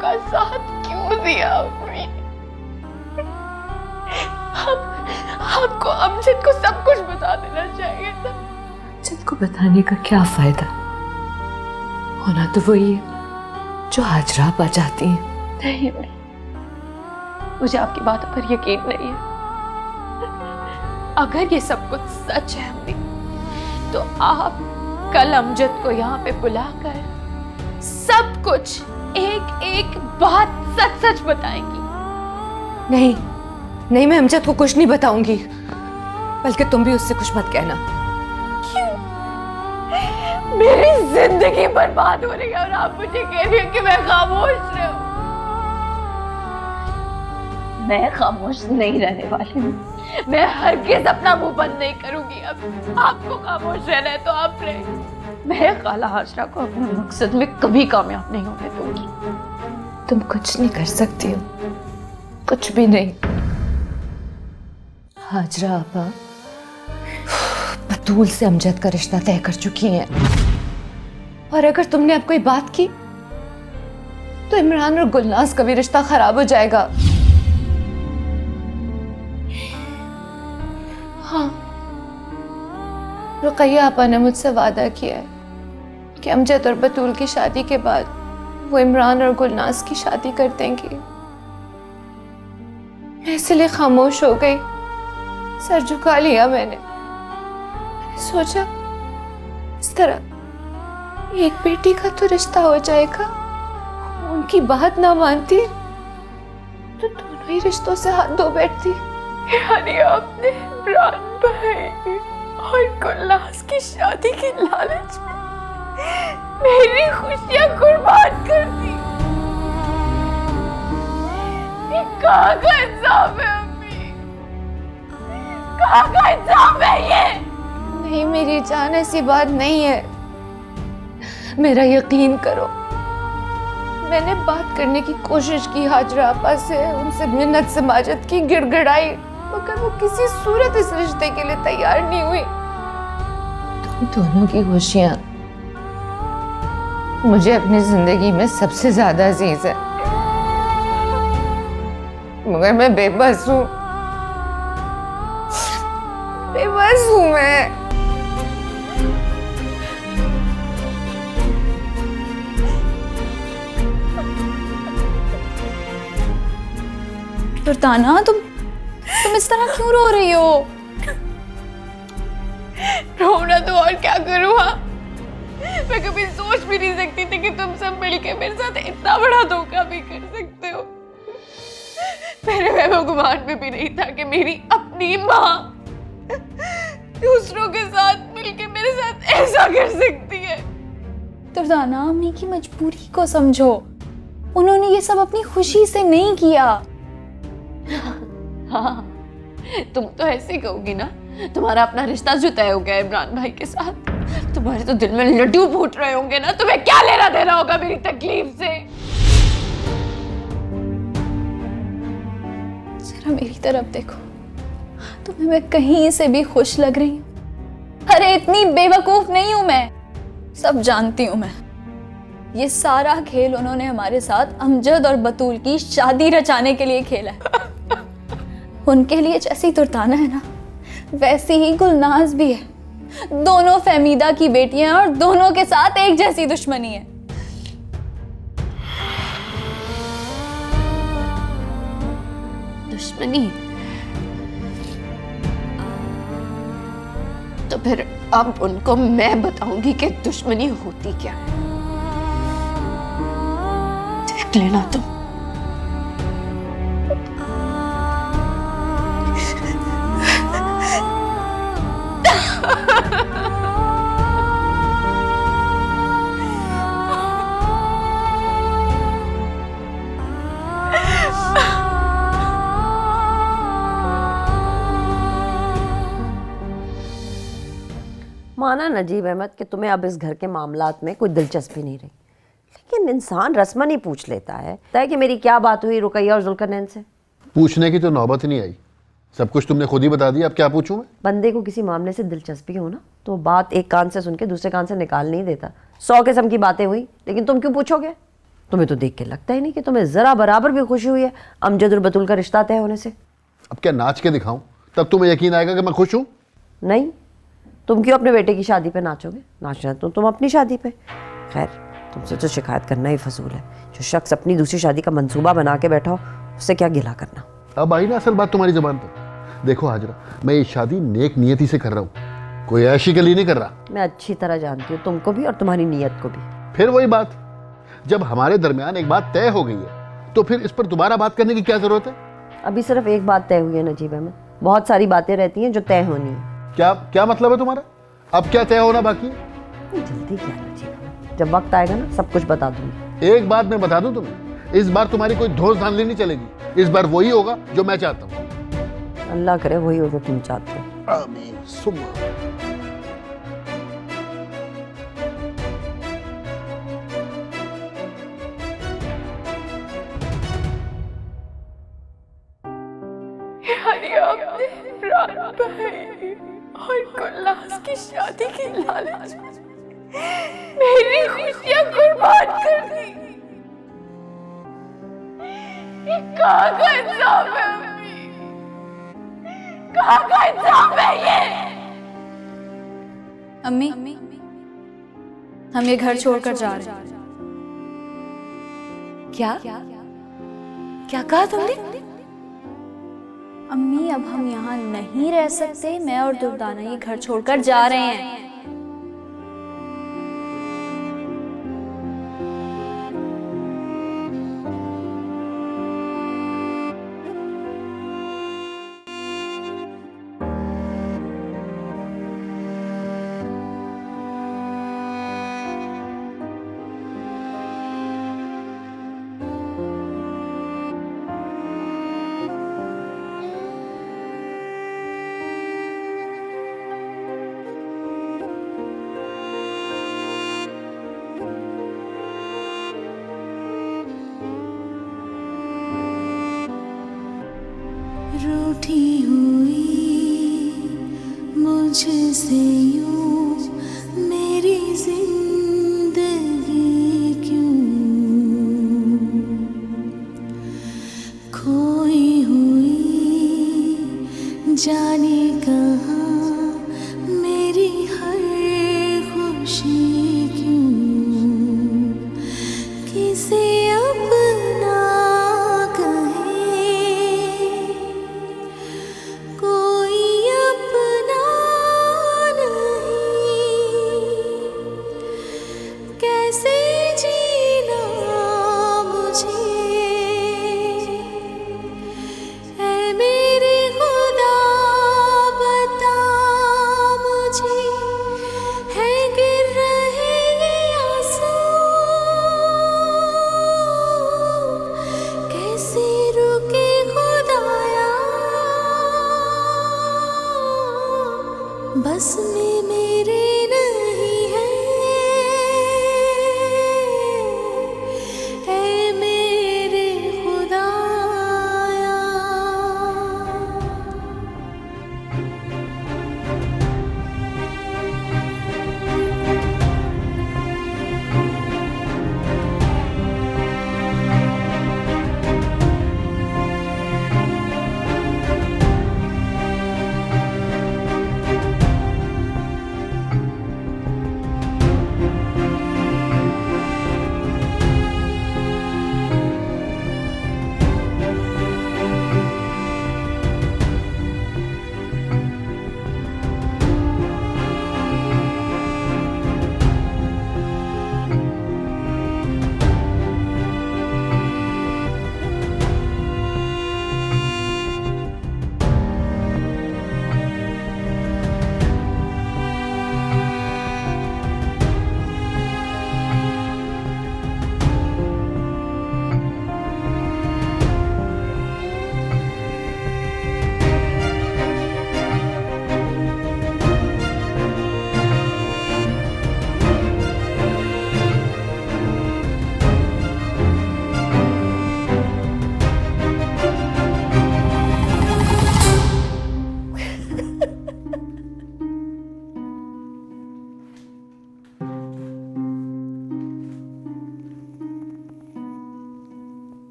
का साथ क्यों दिया अम्मी? आपको अमजद को सब कुछ बता देना चाहिए था। अमजद को बताने का क्या फायदा? होना तो वही है जो हाजरा आ जाती है। नहीं अम्मी, मुझे आपकी बातों पर यकीन नहीं है। अगर ये सब कुछ सच है अम्मी, तो आप कल अमजद को यहाँ पे बुलाकर सब कुछ एक एक बात सच सच बताएंगी। नहीं नहीं, मैं अमजद को कुछ नहीं बताऊंगी, बल्कि तुम भी उससे कुछ मत कहना। क्यों? मेरी जिंदगी बर्बाद हो रही है और आप मुझे कह रही हैं कि मैं खामोश रहूं। मैं खामोश नहीं रहने वाली हूँ। मैं हरगिज़ अपना मुंह बंद नहीं करूंगी। अब आपको खामोश रहना है तो आप रहे। मैं खाला हाजरा को अपने मकसद में कभी कामयाब नहीं होने दूंगी। तुम कुछ नहीं कर सकती हो, कुछ भी नहीं। हाजरा आपा बतूल से अमजद का रिश्ता तय कर चुकी हैं, और अगर तुमने अब कोई बात की तो इमरान और गुलनाज का भी रिश्ता खराब हो जाएगा। हाँ, रुकैया आपा ने मुझसे वादा किया है कि अमजद और बतूल की शादी के बाद वो इमरान और गुलनाज की शादी कर देंगी। मैं इसलिए खामोश हो गई, सर झुका लिया। मैंने सोचा इस तरह एक बेटी का तो रिश्ता हो जाएगा। उनकी बात ना मानती तो दोनों ही रिश्तों से हाथ धो बैठती। यानी आपने इमरान भाई और गुलनाज की शादी के लालच में मेरी खुशियां कुर्बान कर दी। ये कहाँ का इंसाफ है अम्मी? कहाँ का इंसाफ है ये? नहीं मेरी जान, ऐसी बात नहीं है। मेरा यकीन करो, मैंने बात करने की कोशिश की हाजरा आपा से, उनसे मिन्नत समाजत की, गिड़गिड़ाई, मगर वो किसी सूरत इस रिश्ते के लिए तैयार नहीं हुई। तुम दोनों की खुशियां मुझे अपनी जिंदगी में सबसे ज्यादा अजीज है, मगर मैं बेबस हूँ। बेबस हूँ मैं। फरजाना, तुम इस तरह क्यों रो रही हो? रोना तो और क्या करूँ? हाँ, मैं कभी सोच भी नहीं सकती थी कि तुम सब मिलके मेरे साथ इतना बड़ा धोखा भी कर सकते हो। मेरे वहम गुमान में भी नहीं था कि मेरी अपनी माँ दूसरों के साथ मिलके मेरे साथ ऐसा कर सकती है। फरजाना, अम्मी की मजबूरी को समझो। उन्होंने ये सब अपनी खुशी से नहीं किया। हाँ, तुम तो ऐसे ही कहोगी ना। तुम्हारा अपना रिश्ता जो तय हो गया इमरान भाई के साथ, तुम्हारे तो दिल में लड्डू फूट रहे होंगे ना। तुम्हें क्या लेना देना होगा मेरी तकलीफ से? जरा मेरी तरफ देखो, तुम्हें मैं कहीं से भी खुश लग रही हूँ? अरे इतनी बेवकूफ नहीं हूं मैं, सब जानती हूँ मैं। ये सारा खेल उन्होंने हमारे साथ अमजद और बतूल की शादी रचाने के लिए खेला है। उनके लिए जैसी तुर्ताना है ना, वैसी ही गुलनाज भी है। दोनों फहमीदा की बेटियां और दोनों के साथ एक जैसी दुश्मनी है। दुश्मनी? तो फिर अब उनको मैं बताऊंगी कि दुश्मनी होती क्या है। देख लेना तुम। माना नजीब अहमद कि तुम्हें अब इस घर के मामलात में कोई दिलचस्पी नहीं रही, लेकिन इंसान रस्मन ही पूछ लेता है कि मेरी क्या बात हुई रुकैया और जुल्करनैन से। पूछने की तो नौबत ही नहीं आई, सब कुछ तुमने खुद ही बता दिया। अब क्या पूछूं मैं? बंदे को किसी मामले से दिलचस्पी हो ना, तो बात एक कान से सुन के दूसरे कान से निकाल नहीं देता। 100 किस्म की बातें हुई, लेकिन तुम क्यों पूछोगे? तुम्हें तो देख के लगता ही नहीं कि तुम्हें जरा बराबर भी खुशी हुई है अमजद और बतूल का रिश्ता तय होने से। अब क्या नाच के दिखाऊं, तब तुम्हें यकीन आएगा कि मैं खुश हूं? नहीं, तुम क्यों अपने बेटे की शादी पे नाचोगे? नाचना तो तुम अपनी शादी पे। खैर, तुमसे तो शिकायत करना ही फजूल है। जो शख्स अपनी दूसरी शादी का मंसूबा बना के बैठा हो, उससे क्या गिला करना। अब आई ना असल बात तुम्हारी जुबान पर। देखो हाजरा, मैं ये शादी नेक नियति से कर रहा हूँ, कोई ऐशी के लिए नहीं कर रहा। मैं अच्छी तरह जानती हूँ तुमको भी और तुम्हारी नीयत को भी। फिर वही बात, जब हमारे दरमियान एक बात तय हो गई है तो फिर इस पर दोबारा बात करने की क्या जरूरत है? अभी सिर्फ एक बात तय हुई है नजीब अहमद, बहुत सारी बातें रहती हैं जो तय होनी है। क्या क्या मतलब है तुम्हारा? अब क्या तय होना बाकी है? जल्दी क्या नजीब अहमद, जब वक्त आएगा ना सब कुछ बता दूंगी। एक बात मैं बता दूं तुम्हें, इस बार तुम्हारी कोई धोस धांधली नहीं चलेगी। इस बार वही होगा जो मैं चाहता हूँ। अल्लाह करे वही हो जो तुम चाहते हो। आमीन सुम्मा। यानी आपने इमरान भाई और गुलनाज की शादी की लालच में मेरी खुशियां कुर्बान कर दी। ये कहाँ का इंसाफ है अम्मी? कहाँ का इंसाफ है ये? अम्मी, हम ये घर छोड़कर जा रहे हैं। क्या क्या कहा तुमने? अम्मी, अब हम यहाँ नहीं रह सकते। मैं और दुर्दाना ये घर छोड़कर जा रहे हैं। रूठी हुई मुझसे यूं मेरी जिंदगी क्यों, खोई हुई जाने कहाँ मेरी हर खुशी क्यों, किसे अपना बस में मेरे नहीं है, ऐ मेरे खुदाया।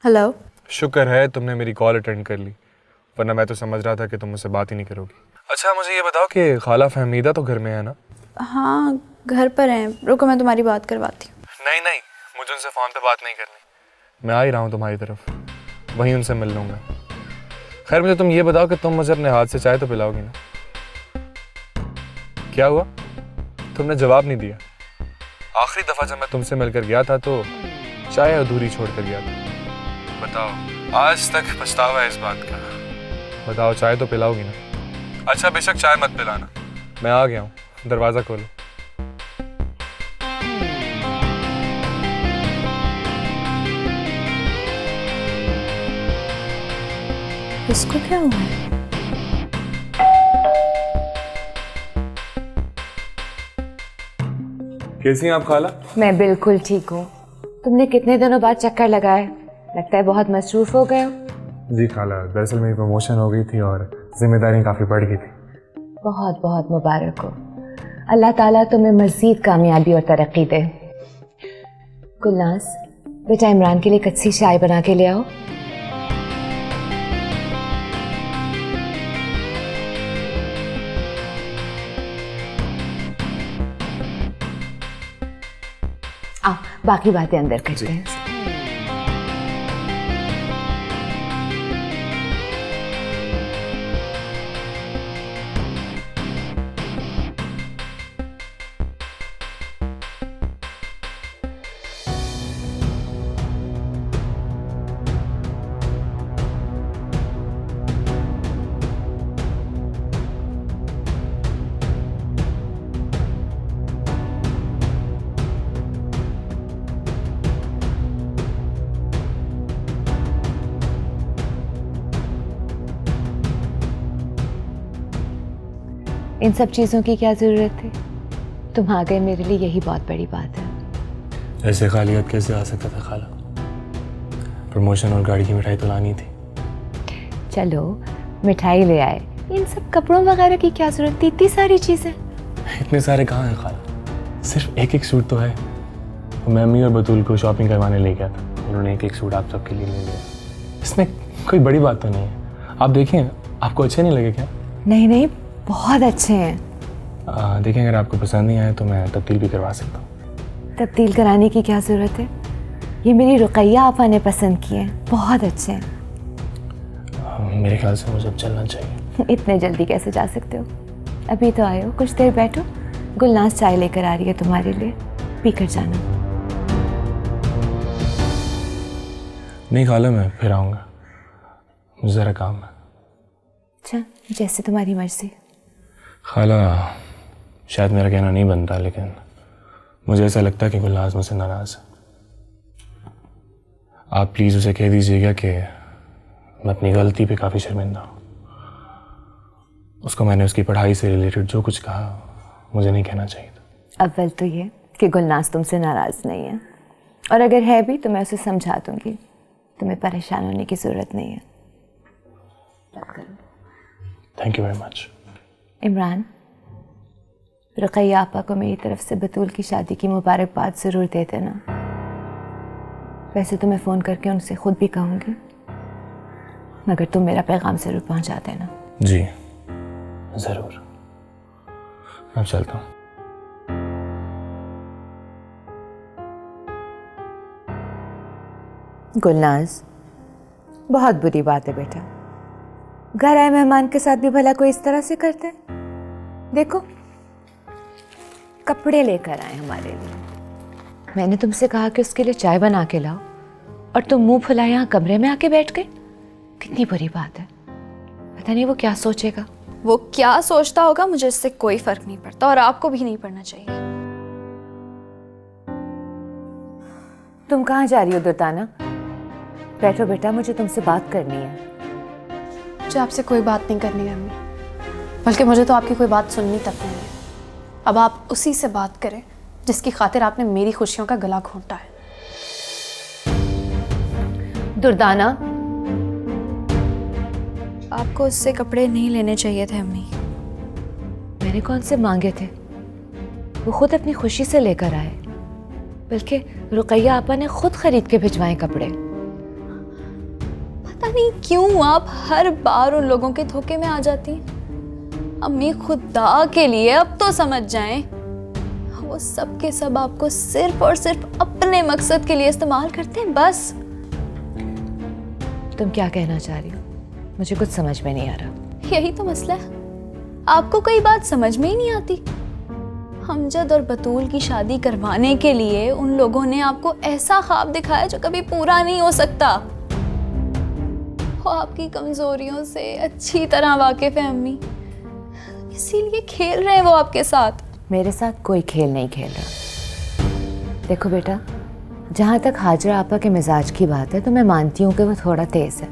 हेलो। शुक्र है तुमने मेरी कॉल अटेंड कर ली, वरना मैं तो समझ रहा था कि तुम मुझसे बात ही नहीं करोगी। अच्छा मुझे ये बताओ कि खाला फहमीदा तो घर में है ना? हाँ घर पर हैं, रुको मैं तुम्हारी बात करवाती हूँ। नहीं नहीं, मुझे उनसे फ़ोन पे बात नहीं करनी, मैं आ ही रहा हूँ तुम्हारी तरफ, वहीं उनसे मिल लूँगा। खैर मुझे तुम ये बताओ कि तुम मुझे अपने हाथ से चाय तो पिलाओगी ना? क्या हुआ, तुमने जवाब नहीं दिया? आखिरी दफ़ा जब मैं तुमसे मिलकर गया था तो चाय अधूरी छोड़ कर गया था। बताओ, आज तक पछतावा है इस बात का। बताओ चाय तो पिलाओगी ना? अच्छा बेशक चाय मत पिलाना, मैं आ गया हूँ, दरवाज़ा खोलो। इसको क्या हुआ है? कैसी हैं आप खाला? मैं बिल्कुल ठीक हूँ। तुमने कितने दिनों बाद चक्कर लगाया? लगता है बहुत मसरूफ हो गए हो। जी खाला, दरअसल मेरी प्रमोशन हो गई थी और जिम्मेदारी काफ़ी बढ़ गई थी। बहुत बहुत मुबारक हो। अल्लाह ताला तुम्हें मज़ीद कामयाबी और तरक्की दे। गुलनाज, बेटा इमरान के लिए कच्ची चाय बना के ले आओ। आओ, बाकी बातें अंदर करते हैं। इन सब चीज़ों की क्या ज़रूरत थी? तुम आ गए, मेरे लिए यही बहुत बड़ी बात है। ऐसे खालियत कैसे आ सकता था खाला? प्रमोशन और गाड़ी की मिठाई तो लानी थी। चलो मिठाई ले आए, इन सब कपड़ों वगैरह की क्या ज़रूरत थी? इतनी सारी चीज़ें। इतने सारे कहाँ हैं खाला? सिर्फ एक एक सूट तो है। मैं अम्मी और बतूल को शॉपिंग करवाने ले गया था, उन्होंने एक एक सूट आप सबके लिए ले लिया। इसमें कोई बड़ी बात तो नहीं है। आप देखिए, आपको अच्छे नहीं लगे क्या? नहीं नहीं, बहुत अच्छे हैं। देखिए अगर आपको पसंद नहीं आए तो मैं तब्दील भी करवा सकता हूँ। तब्दील कराने की क्या ज़रूरत है? ये मेरी रुकैया आपा ने पसंद किए हैं, बहुत अच्छे हैं। मेरे ख्याल से मुझे अब चलना चाहिए। इतने जल्दी कैसे जा सकते हो? अभी तो आए हो, कुछ देर बैठो। गुलनाज चाय लेकर आ रही है तुम्हारे लिए, पीकर जाना। नहीं खाला, मैं फिर आऊँगा, मुझे ज़रा काम है। अच्छा, जैसे तुम्हारी मर्जी। खाला शायद मेरा कहना नहीं बनता, लेकिन मुझे ऐसा लगता है कि गुलनाज मुझसे नाराज़ है। आप प्लीज़ उसे कह दीजिएगा कि मैं अपनी गलती पे काफ़ी शर्मिंदा हूँ। उसको मैंने उसकी पढ़ाई से रिलेटेड जो कुछ कहा मुझे नहीं कहना चाहिए था। अव्वल तो ये कि गुलनाज तुमसे नाराज़ नहीं है, और अगर है भी तो मैं उसे समझा दूंगी। तुम्हें परेशान होने की ज़रूरत नहीं है। Thank you very much. Imran, Rukaiya आपा को मेरी तरफ से बतूल की शादी की मुबारकबाद ज़रूर दे देना। वैसे तो मैं फ़ोन करके उनसे खुद भी कहूँगी, मगर तुम मेरा पैगाम ज़रूर पहुँचा देना। जी ज़रूर, अब चलता हूँ। गुलनाज, बहुत बुरी बात है बेटा। घर आए मेहमान के साथ भी भला कोई इस तरह से करता है? देखो, कपड़े लेकर आए हमारे लिए। मैंने तुमसे कहा कि उसके लिए चाय बना के लाओ, और तुम मुंह फुलाए यहाँ कमरे में आके बैठ गए। कितनी बुरी बात है। पता नहीं वो क्या सोचेगा। वो क्या सोचता होगा मुझे इससे कोई फर्क नहीं पड़ता, और आपको भी नहीं पड़ना चाहिए। तुम कहाँ जा रही हो दुर्दाना? बैठो बेटा, मुझे तुमसे बात करनी है। मुझे आपसे कोई बात नहीं करनी है अम्मी, बल्कि मुझे तो आपकी कोई बात सुननी तक नहीं है। अब आप उसी से बात करें जिसकी खातिर आपने मेरी खुशियों का गला घोंटा है। दुर्दाना, आपको उससे कपड़े नहीं लेने चाहिए थे अम्मी। मैंने कौन से मांगे थे? वो खुद अपनी खुशी से लेकर आए, बल्कि रुकैया आपा ने खुद खरीद के भिजवाए कपड़े। नहीं क्यों आप हर बार उन लोगों के धोखे में आ जाती हैं। अम्मी खुदा के लिए अब तो समझ जाएं, वो सब के सब आपको सिर्फ और सिर्फ अपने मकसद के लिए इस्तेमाल करते हैं बस। तुम क्या कहना चाह रही हो? मुझे कुछ समझ में नहीं आ रहा। यही तो मसला है, आपको कोई बात समझ में ही नहीं आती। हमजद और बतूल की शादी करवाने के लिए उन लोगों ने आपको ऐसा ख्वाब दिखाया जो कभी पूरा नहीं हो सकता। वो आपकी कमजोरियों से अच्छी तरह वाकिफ है अम्मी, इसीलिए खेल रहे हैं वो आपके साथ। मेरे साथ कोई खेल नहीं खेल रहा। देखो बेटा, जहाँ तक हाजरा आपा के मिजाज की बात है तो मैं मानती हूँ कि वो थोड़ा तेज़ है,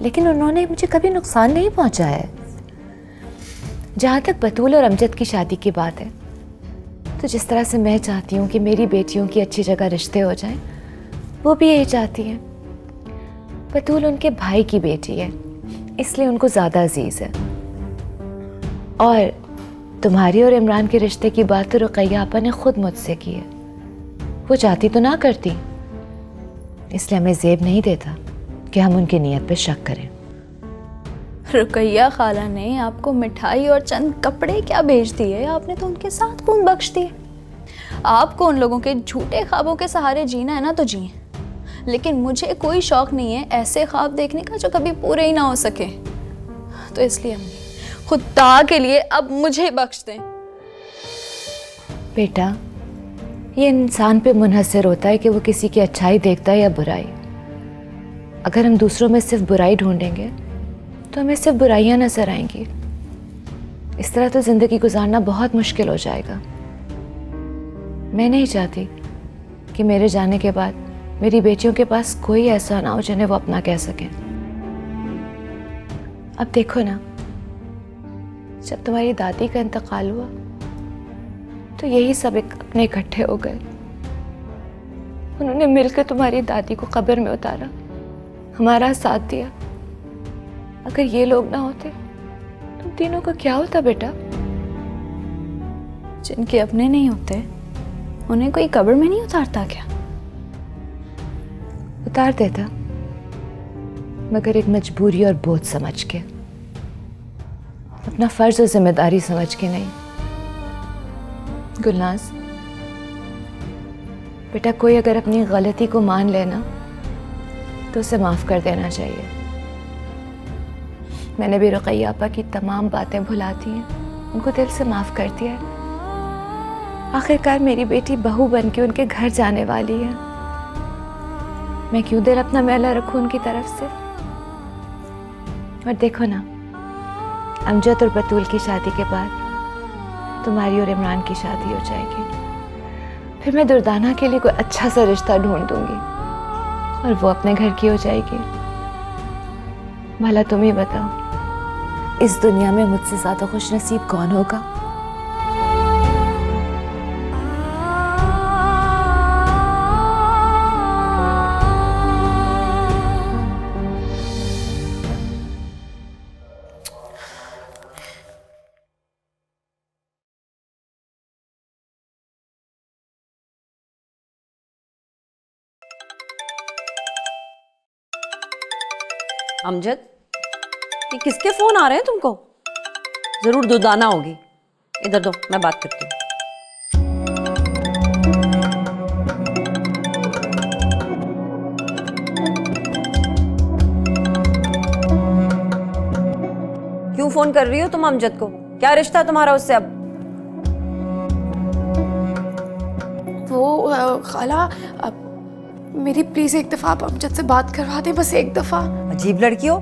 लेकिन उन्होंने मुझे कभी नुकसान नहीं पहुँचाया है। जहाँ तक बतूल और अमजद की शादी की बात है, तो जिस तरह से मैं चाहती हूँ कि मेरी बेटियों की अच्छी जगह रिश्ते हो जाएं, वो भी यही चाहती हैं। बतूल उनके भाई की बेटी है, इसलिए उनको ज़्यादा अजीज़ है। और तुम्हारी और इमरान के रिश्ते की बात तो रुकैया आपा ने खुद मुझसे की है। वो चाहती तो ना करती, इसलिए हमें ज़ेब नहीं देता कि हम उनकी नीयत पे शक करें। रुकैया खाला ने आपको मिठाई और चंद कपड़े क्या भेज दिए, आपने तो उनके साथ खून बख्श दिए। आपको उन लोगों के झूठे ख्वाबों के सहारे जीना है ना तो जिए, लेकिन मुझे कोई शौक नहीं है ऐसे ख्वाब देखने का जो कभी पूरे ही ना हो सके। तो इसलिए अम्मी खुदा के लिए अब मुझे बख्श दें। बेटा, ये इंसान पे मुनहसर होता है कि वो किसी की अच्छाई देखता है या बुराई। अगर हम दूसरों में सिर्फ बुराई ढूंढेंगे तो हमें सिर्फ बुराइयां नजर आएंगी। इस तरह तो जिंदगी गुजारना बहुत मुश्किल हो जाएगा। मैं नहीं चाहती कि मेरे जाने के बाद मेरी बेटियों के पास कोई ऐसा ना हो जिन्हें वो अपना कह सकें। अब देखो ना, जब तुम्हारी दादी का इंतकाल हुआ तो यही सब अपने इकट्ठे हो गए। उन्होंने मिलकर तुम्हारी दादी को कब्र में उतारा, हमारा साथ दिया। अगर ये लोग ना होते तुम तीनों का क्या होता बेटा? जिनके अपने नहीं होते उन्हें कोई कब्र में नहीं उतारता क्या? उतार देता, मगर एक मजबूरी और बोझ समझ के, अपना फर्ज और जिम्मेदारी समझ के नहीं। गुलनाज बेटा, कोई अगर अपनी गलती को मान लेना तो उसे माफ़ कर देना चाहिए। मैंने भी रुकैया आपा की तमाम बातें भुला दी हैं, उनको दिल से माफ़ कर दिया है। आखिरकार मेरी बेटी बहू बन के उनके घर जाने वाली है। मैं क्यों दिल अपना मैला रखूं उनकी तरफ से? और देखो ना, अमजद और बतूल की शादी के बाद तुम्हारी और इमरान की शादी हो जाएगी। फिर मैं दुर्दाना के लिए कोई अच्छा सा रिश्ता ढूंढ दूंगी और वो अपने घर की हो जाएगी। भला तुम ही बताओ, इस दुनिया में मुझसे ज्यादा खुश नसीब कौन होगा? अमजद, ये किसके फोन आ रहे हैं तुमको? जरूर दुर्दाना होगी। इधर दो, मैं बात करती हूँ। क्यों फोन कर रही हो तुम अमजद को? क्या रिश्ता है तुम्हारा उससे अब? वो खाला, अब मेरी प्लीज एक दफा आप अमजद से बात करवा दें, बस एक दफा। अजीब लड़की हो,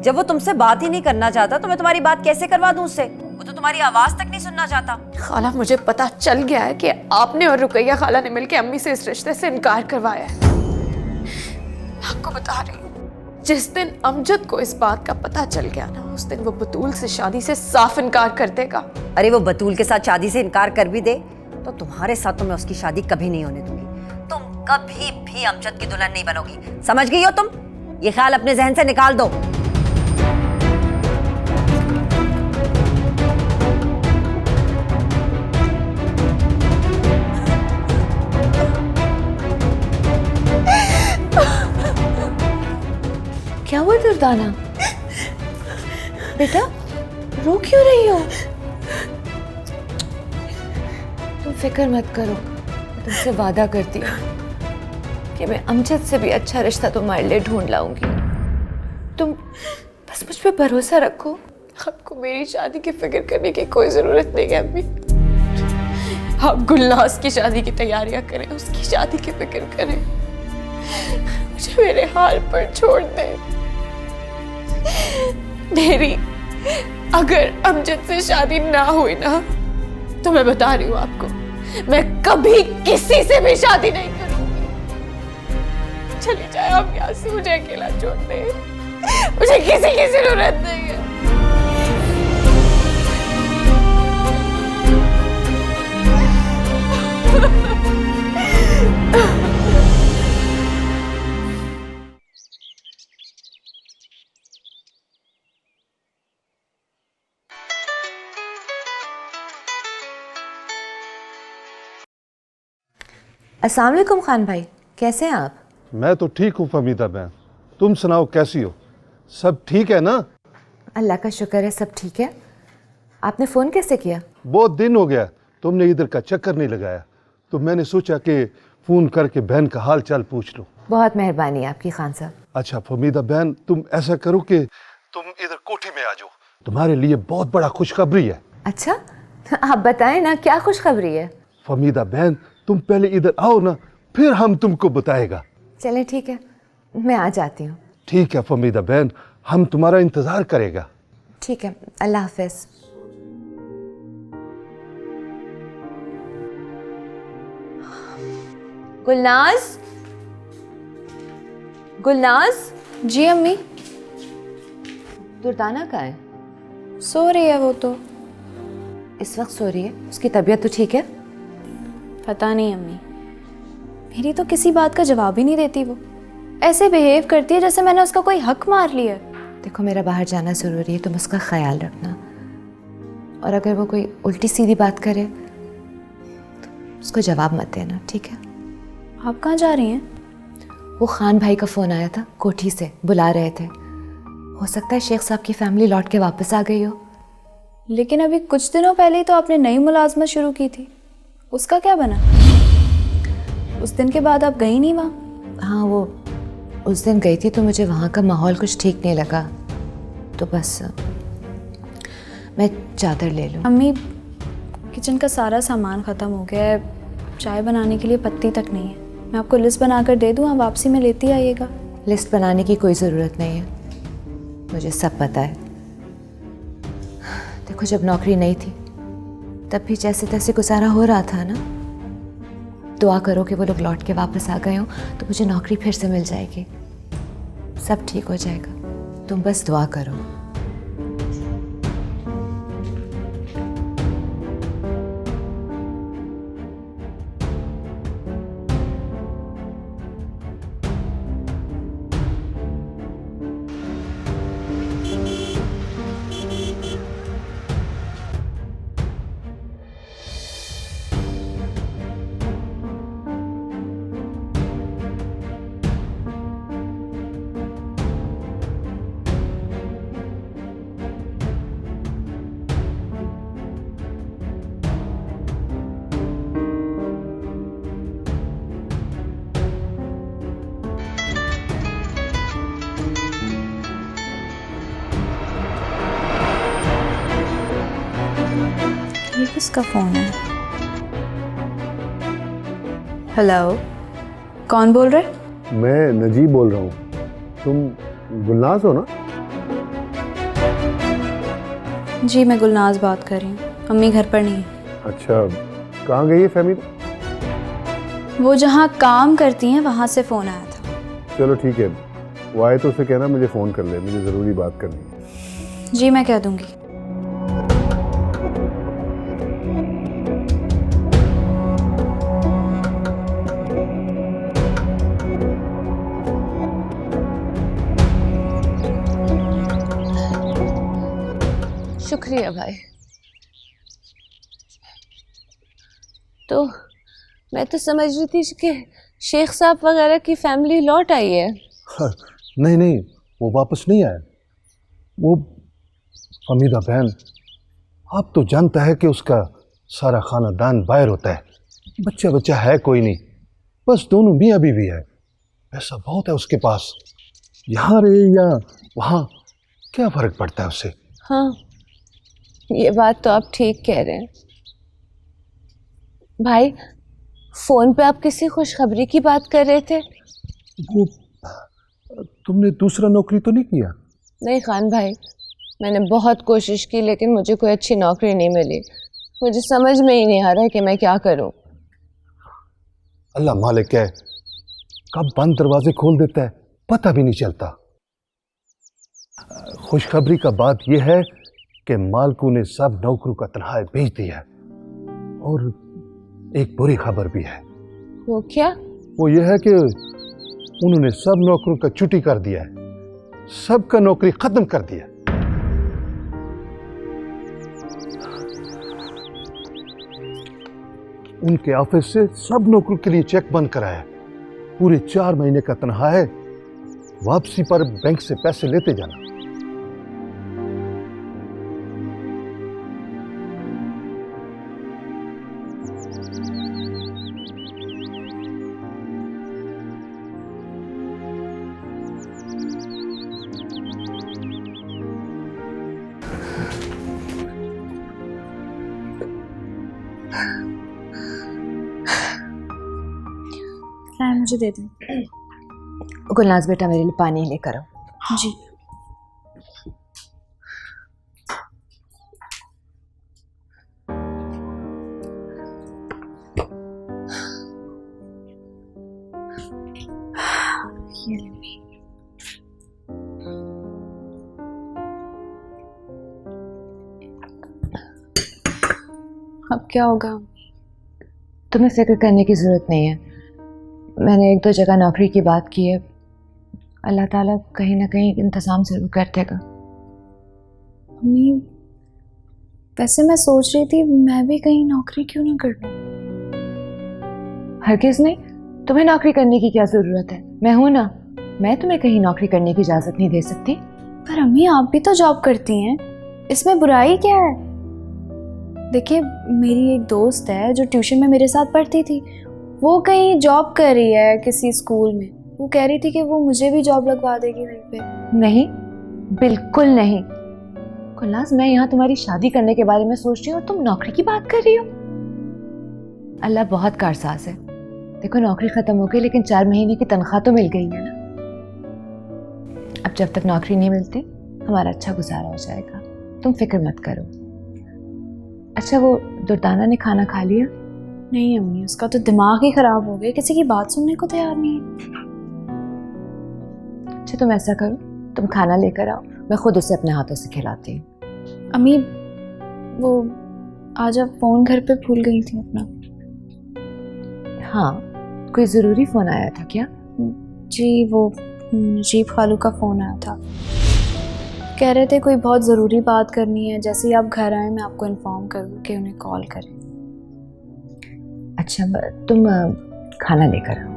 जब वो तुमसे बात ही नहीं करना चाहता तो मैं तुम्हारी बात कैसे करवा दूं उससे? वो तो तुम्हारी आवाज तक नहीं सुनना चाहता। खाला, मुझे पता चल गया है कि आपने और रुकैया खाला ने मिलकर अम्मी से इस रिश्ते से इनकार करवाया है। मैं आपको बता रही हूँ, जिस दिन अमजद को इस बात का पता चल गया ना, उस दिन वो बतूल से शादी से साफ इनकार कर देगा। अरे वो बतूल के साथ शादी से इनकार कर भी दे तो तुम्हारे साथ तो मैं उसकी शादी कभी नहीं होने दूंगी। तुम कभी भी अमजद की दुल्हन नहीं बनोगी, समझ गई हो तुम? ये ख्याल अपने जहन से निकाल दो। क्या हुआ दुर्दाना, बेटा रो क्यों रही हो? तुम फिक्र मत करो, तुमसे वादा करती हूँ कि मैं अमजद से भी अच्छा रिश्ता तुम्हारे लिए ढूंढ लाऊंगी। तुम बस मुझ पे भरोसा रखो। आपको मेरी शादी की फिक्र करने की कोई जरूरत नहीं है अम्मी। आप गुलनाज की शादी की तैयारियां करें, उसकी शादी की फिक्र करें, मुझे मेरे हाल पर छोड़ दें। मेरी अगर अमजद से शादी ना हुई ना, तो मैं बता रही हूँ आपको, मैं कभी किसी से भी शादी नहीं करूंगी। चली जाए आप यहाँ से, मुझे अकेला छोड़ दे, मुझे किसी की जरूरत नहीं है। अस्सलाम वालेकुम खान भाई, कैसे हैं आप? मैं तो ठीक हूँ फमीदा बहन, तुम सुनाओ कैसी हो? सब ठीक है ना? अल्लाह का शुक्र है, सब ठीक है। आपने फ़ोन कैसे किया? बहुत दिन हो गया तुमने इधर का चक्कर नहीं लगाया, तो मैंने सोचा कि फ़ोन करके बहन का हाल चाल पूछ लूँ। बहुत मेहरबानी आपकी खान साहब। अच्छा फमीदा बहन, तुम ऐसा करो कि तुम इधर कोठी में आ जाओ, तुम्हारे लिए बहुत बड़ा खुशखबरी है। अच्छा, आप बताएं ना, क्या खुशखबरी है? फमीदा बहन, तुम पहले इधर आओ ना, फिर हम तुमको बताएगा। चलें ठीक है, मैं आ जाती हूँ। ठीक है फमीदा बहन, हम तुम्हारा इंतज़ार करेगा। ठीक है, अल्लाह हाफिज़। गुलनाज, गुलनाज। जी अम्मी। दुर्दाना कहाँ है? सो रही है वो तो। इस वक्त सो रही है? उसकी तबीयत तो ठीक है? पता नहीं अम्मी, मेरी तो किसी बात का जवाब ही नहीं देती। वो ऐसे बिहेव करती है जैसे मैंने उसका कोई हक मार लिया है। देखो, मेरा बाहर जाना ज़रूरी है, तुम उसका ख्याल रखना, और अगर वो कोई उल्टी सीधी बात करे तो उसको जवाब मत देना, ठीक है? आप कहाँ जा रही हैं? वो खान भाई का फ़ोन आया था, कोठी से बुला रहे थे। हो सकता है शेख साहब की फैमिली लौट के वापस आ गई हो। लेकिन अभी कुछ दिनों पहले ही तो आपने नई मुलाजमत शुरू की थी, उसका क्या बना? उस दिन के बाद आप गई नहीं वहाँ? हाँ, वो उस दिन गई थी तो मुझे वहाँ का माहौल कुछ ठीक नहीं लगा, तो बस मैं चादर ले लूँ। अम्मी, किचन का सारा सामान ख़त्म हो गया है, चाय बनाने के लिए पत्ती तक नहीं है। मैं आपको लिस्ट बनाकर दे दूँ, आप वापसी में लेती आइएगा। लिस्ट बनाने की कोई ज़रूरत नहीं है, मुझे सब पता है। देखो, जब नौकरी नहीं थी तब भी जैसे तैसे गुजारा हो रहा था ना। दुआ करो कि वो लोग लौट के वापस आ गए हों तो मुझे नौकरी फिर से मिल जाएगी, सब ठीक हो जाएगा। तुम बस दुआ करो। ये किसका फ़ोन है? हेलो, कौन बोल रहे? मैं नजीब बोल रहा हूँ। तुम गुलनाज हो ना? जी, मैं गुलनाज बात कर रही हूँ। अम्मी घर पर नहीं है। अच्छा, कहाँ गई है फहमीद? वो जहाँ काम करती हैं वहाँ से फ़ोन आया था। चलो ठीक है, वो आए तो उसे कहना मुझे फ़ोन कर ले, मुझे ज़रूरी बात करनी है। जी, मैं कह दूँगी। शुक्रिया भाई। तो मैं तो समझ रही थी कि शेख साहब वगैरह की फैमिली लौट आई है। नहीं नहीं, वो वापस नहीं आया। वो फमीदा बहन, आप तो जानता है कि उसका सारा खानदान बाहर होता है, बच्चा बच्चा है कोई नहीं, बस दोनों मियाँ बीवी है, पैसा बहुत है उसके पास। यहाँ रहे या वहाँ, क्या फर्क पड़ता है उससे। हाँ, ये बात तो आप ठीक कह रहे हैं भाई। फोन पे आप किसी खुशखबरी की बात कर रहे थे? वो तुमने दूसरा नौकरी तो नहीं किया? नहीं खान भाई, मैंने बहुत कोशिश की लेकिन मुझे कोई अच्छी नौकरी नहीं मिली। मुझे समझ में ही नहीं आ रहा है कि मैं क्या करूं। अल्लाह मालिक है, कब बंद दरवाजे खोल देता है पता भी नहीं चलता। खुशखबरी का बात यह है कि मालकू ने सब नौकरों का तनख्वाह भेज दिया है, और एक बुरी खबर भी है। वो क्या? वो ये है कि उन्होंने सब नौकरों का छुट्टी कर दिया है, सबका नौकरी खत्म कर दिया। उनके ऑफिस से सब नौकरों के लिए चेक बंद कराया। पूरे 4 महीने का तनख्वाह है, वापसी पर बैंक से पैसे लेते जाना। मुझे दे दें। गुलनाज बेटा, मेरे लिए पानी लेकर आओ। जी। अब क्या होगा? तुम्हें फिक्र करने की जरूरत नहीं है। मैंने 1-2 जगह नौकरी की बात की है, अल्लाह ताला कहीं ना कहीं इंतज़ाम ज़रूर कर देगा। मम्मी, वैसे मैं सोच रही थी मैं भी कहीं नौकरी क्यों ना कर लूं। हरगिज़ नहीं, तुम्हें नौकरी करने की क्या ज़रूरत है? मैं हूं ना, मैं तुम्हें कहीं नौकरी करने की इजाज़त नहीं दे सकती। पर अम्मी, आप भी तो जॉब करती हैं, इसमें बुराई क्या है? देखिए, मेरी एक दोस्त है जो ट्यूशन में मेरे साथ पढ़ती थी, वो कहीं जॉब कर रही है किसी स्कूल में। वो कह रही थी कि वो मुझे भी जॉब लगवा देगी वहीं पे। नहीं, बिल्कुल नहीं। गुलनाज, मैं यहाँ तुम्हारी शादी करने के बारे में सोच रही हूँ और तुम नौकरी की बात कर रही हो। अल्लाह बहुत कारसाज है। देखो, नौकरी खत्म हो गई लेकिन 4 महीने की तनख्वाह तो मिल गई है ना। अब जब तक नौकरी नहीं मिलती हमारा अच्छा गुजारा हो जाएगा, तुम फिक्र मत करो। अच्छा, वो दुर्दाना ने खाना खा लिया? नहीं अम्मी, उसका तो दिमाग ही खराब हो गया, किसी की बात सुनने को तैयार नहीं है। अच्छा, तुम ऐसा करो, तुम खाना लेकर आओ, मैं खुद उसे अपने हाथों से खिलाती हूँ। अम्मी, वो आज आप फ़ोन घर पे भूल गई थी अपना। हाँ, कोई ज़रूरी फ़ोन आया था क्या? जी, वो नजीब खालू का फ़ोन आया था। कह रहे थे कोई बहुत ज़रूरी बात करनी है, जैसे ही आप घर आए मैं आपको इन्फॉर्म करूँ कि उन्हें कॉल करें। अच्छा, तुम खाना लेकर आओ।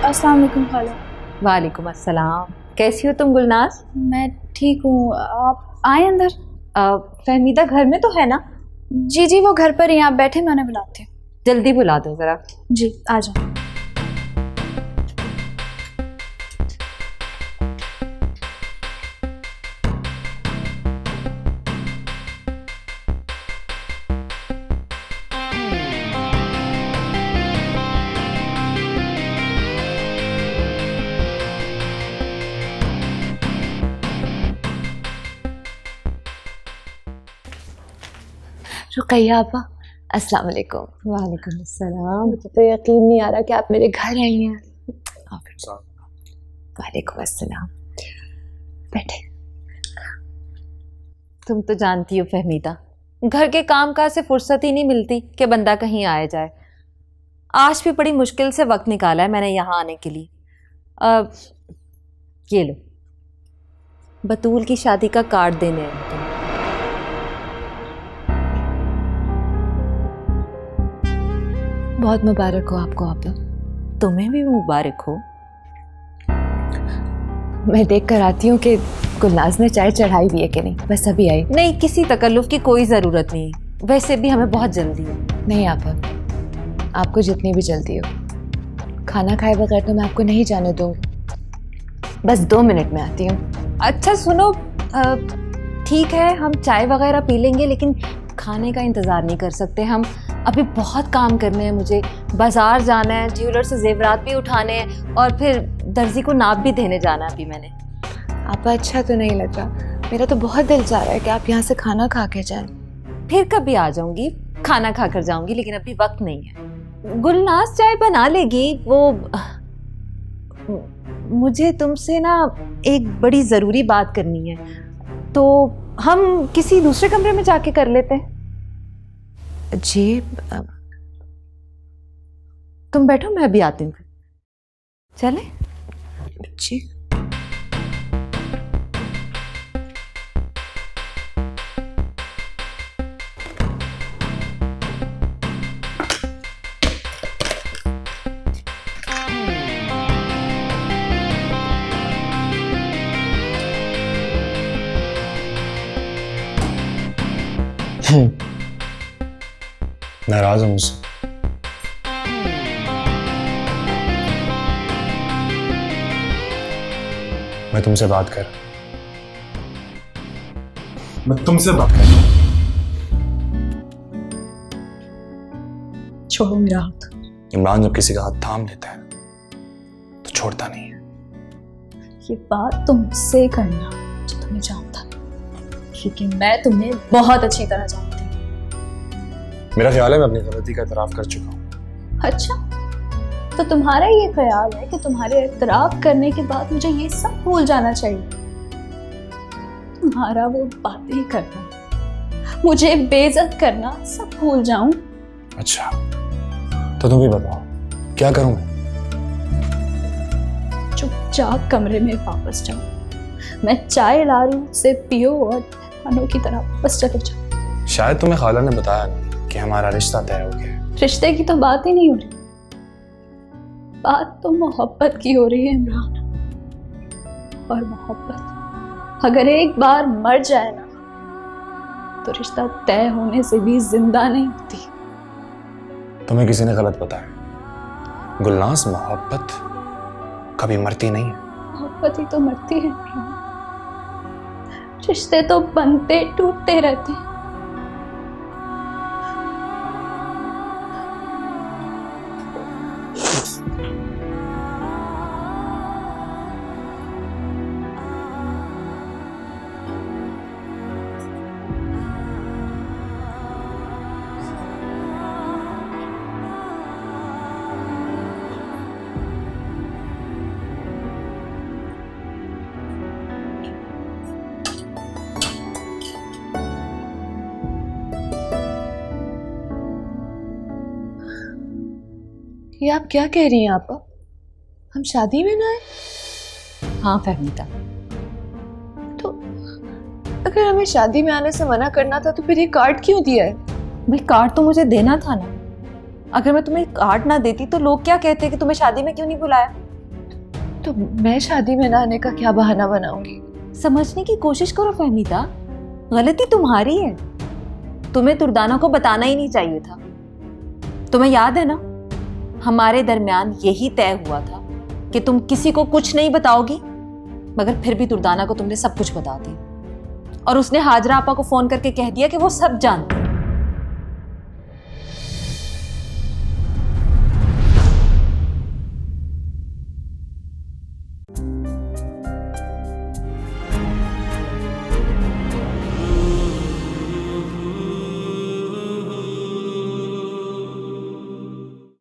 अस्सलाम वालेकुम खाला। वालेकुम अस्सलाम। कैसी हो तुम गुलनाज? मैं ठीक हूँ, आप आए अंदर। फहमीदा घर में तो है ना? जी जी, वो घर पर ही हैं, आप बैठे, मैं उन्हें बुलाती हूँ। जल्दी बुला दो ज़रा। जी, आ जाओ। रुकैया आपा, अस्सलाम वालेकुम। वालेकुम अस्सलाम। मुझे तो यकीन नहीं आ रहा कि आप मेरे घर आई हैं। वालेकुम अस्सलाम। बैठे। तुम तो जानती हो फहमीदा, घर के काम काज से फुर्सत ही नहीं मिलती कि बंदा कहीं आए जाए। आज भी बड़ी मुश्किल से वक्त निकाला है मैंने यहाँ आने के लिए। ये लो, बतूल की शादी का कार्ड देने हैं तुम। बहुत मुबारक हो आपको आपा। तुम्हें भी मुबारक हो। मैं देख कर आती हूँ कि गुलनाज ने चाय चढ़ाई भी है कि नहीं। बस अभी आई। नहीं, किसी तकल्लुफ की कोई ज़रूरत नहीं, वैसे भी हमें बहुत जल्दी है। नहीं आपा, आपको जितनी भी जल्दी हो, खाना खाए बगैर तो मैं आपको नहीं जाने दूँगी। बस 2 मिनट में आती हूँ। अच्छा सुनो, ठीक है हम चाय वगैरह पी लेंगे, लेकिन खाने का इंतज़ार नहीं कर सकते हम। अभी बहुत काम करने हैं मुझे, बाज़ार जाना है, ज्वेलर से जेवरात भी उठाने हैं और फिर दर्जी को नाप भी देने जाना है अभी मैंने। आपा अच्छा तो नहीं लग रहा, मेरा तो बहुत दिल चाह रहा है कि आप यहाँ से खाना खा के जाएं। फिर कभी आ जाऊंगी, खाना खा कर जाऊंगी, लेकिन अभी वक्त नहीं है। गुलनाज चाय बना लेगी। वो मुझे तुमसे ना एक बड़ी ज़रूरी बात करनी है, तो हम किसी दूसरे कमरे में जाके कर लेते हैं। जी तुम बैठो, मैं अभी आती हूँ। चले जी। नाराज हूं मुझसे? मैं तुमसे बात कर रहा हूं। छोड़ो मेरा हाथ। इमरान जब किसी का हाथ थाम लेता है तो छोड़ता नहीं है। ये बात तुम मुझसे करना जो तुम्हें जानता, क्योंकि मैं तुम्हें बहुत अच्छी तरह जानती हूँ। मेरा ख्याल है मैं अपनी गलती का एतराफ कर चुका हूँ। अच्छा, तो तुम्हारा ये ख्याल है कि तुम्हारे एतराफ करने के बाद मुझे ये सब भूल जाना चाहिए? तुम्हारा वो बातें करना, मुझे बेइज्जत करना सब भूल जाऊं? अच्छा, तो तुम ही बताओ क्या करूं मैं? चुपचाप कमरे में वापस जाओ। मैं चाय ला रही हूँ, उसे पियो और मेहमानों की तरह वापस चले जाओ। शायद तुम्हें खाला ने बताया नहीं कि हमारा रिश्ता तय हो गया। रिश्ते की तो बात ही नहीं हो रही, बात तो मोहब्बत की हो रही है इमरान। और मोहब्बत अगर एक बार मर जाए ना, तो रिश्ता तय होने से भी जिंदा नहीं होती। तुम्हें किसी ने गलत बताया। गुलनाज, मोहब्बत कभी मरती नहीं है। मोहब्बत ही तो मरती है इमरान। रिश्ते तो बनते टूटते रहते हैं। ये आप क्या कह रही हैं आपा? हम शादी में ना आए? हाँ फहमीदा, तो अगर हमें शादी में आने से मना करना था तो फिर ये कार्ड क्यों दिया है? भाई कार्ड तो मुझे देना था ना। अगर मैं तुम्हें कार्ड ना देती तो लोग क्या कहते कि तुम्हें शादी में क्यों नहीं बुलाया। तो मैं शादी में ना आने का क्या बहाना बनाऊंगी? समझने की कोशिश करो फहमीदा, गलती तुम्हारी है। तुम्हें तुर्दाना को बताना ही नहीं चाहिए था। तुम्हें याद है ना, हमारे दरमियान यही तय हुआ था कि तुम किसी को कुछ नहीं बताओगी, मगर फिर भी तुर्दाना को तुमने सब कुछ बता दिया। और उसने हाजरा आपा को फोन करके कह दिया कि वो सब जानती है।